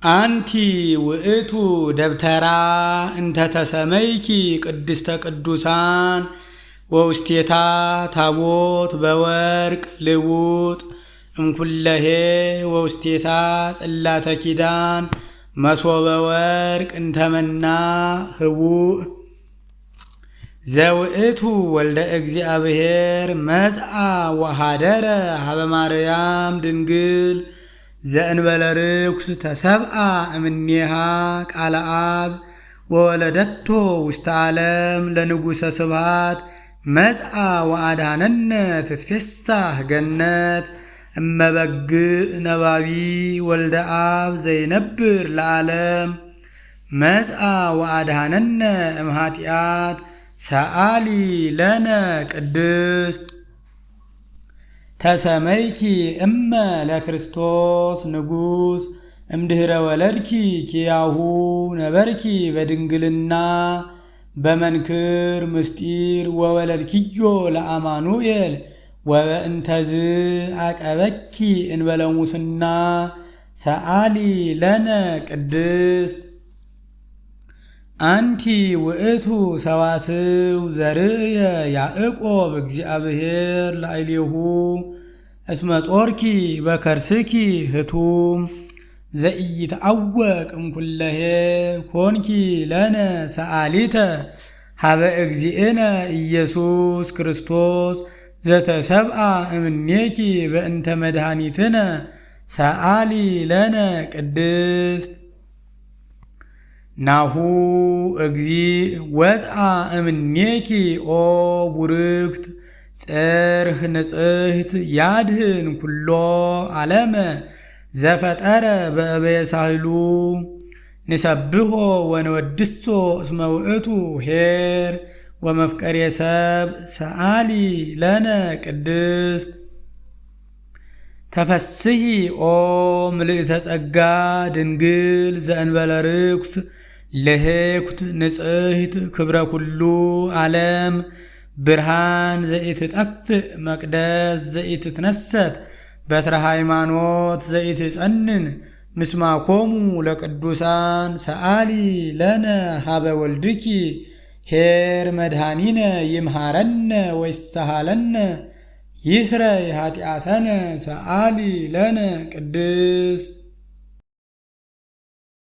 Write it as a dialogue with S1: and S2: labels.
S1: አንቲ ውእቱ ደብተራ እንተ ተሰመይኪ ቅድስተ ቅዱሳን ወውስቴታ ታቦት በወርቅ ልውጥ እምኩለሄ ወውስቴታ ጽላተ ኪዳን መሶበ ወርቅ እንተመና ህቡእ ዘውእቱ ወልደ እግዚአብሔር መጽአ ወሃደረ ሀበ ማርያም ድንግል ዘእንበለ ርኩስ ተሰብአ እምኔሃ ቃለ አብ ወወለደቶ ውስተ ዓለም ለንጉሠ ስብሐት መጽአ ወአድኀነነ ትትፌሳህ ገነት እመበግዕ ነባቢ ወልደ አብ ዘይነብር ለዓለም መጽአ ወአድኀነነ እምኃጢአት ሰአሊ ለነ ቅድስት ተሰመይኪ እመ ለክርስቶስ ንጉሥ እምድኅረ ወለድኪ ኪያሁ ነበርኪ በድንግልና በመንክር ምስጢር ወወለድኪዮ ለአማኑኤል ወበእንተዝ አቀበኪ እንበለ ሙስና ሰአሊ ለነ ቅድስት አንቲ ውእቱ ሰዋስው ዘርእየ ያዕቆብ እግዚአብሔር ላዕሌሁ እስመ ጾርኪ በከርስኪ ህቱም ዘኢይትዐወቅ እምኩለሄ ኮንኪ ለነ ሰአሊተ ሀበ እግዚእነ ኢየሱስ ክርስቶስ ዘተሰብአ እምኔኪ በእንተ መድኃኒትነ ሰአሊ ለነ ቅድስት ናሁ እግዚእ ወጽአ እምኔኪ ኦ ቡርክት ጽርህ ንጽሕት ያድህን ኩሎ ዓለመ ዘፈጠረ በእበየ ሳህሉ ንሰብሖ ወንወድሶ እስመ ውእቱ ኄር ወመፍቀሬ ሰብ ሰአሊ ለነ ቅድስት ተፈስሒ ኦ ምልእተ ጸጋ ድንግል ዘእንበለ ርኩስ ልህኩት ንጽሕት ክብረ ኩሉ ዓለም ብርሃን ዘኢትጠፍእ መቅደስ ዘኢትትነሰት በትረ ሃይማኖት ዘኢትጸንን ምስማኮሙ ለቅዱሳን ሰአሊ ለነ ሀበ ወልድኪ ኄር መድኃኒነ ይምሃረነ ወይሳሃለነ ይስረይ ኃጢአተነ ሰአሊ ለነ ቅድስት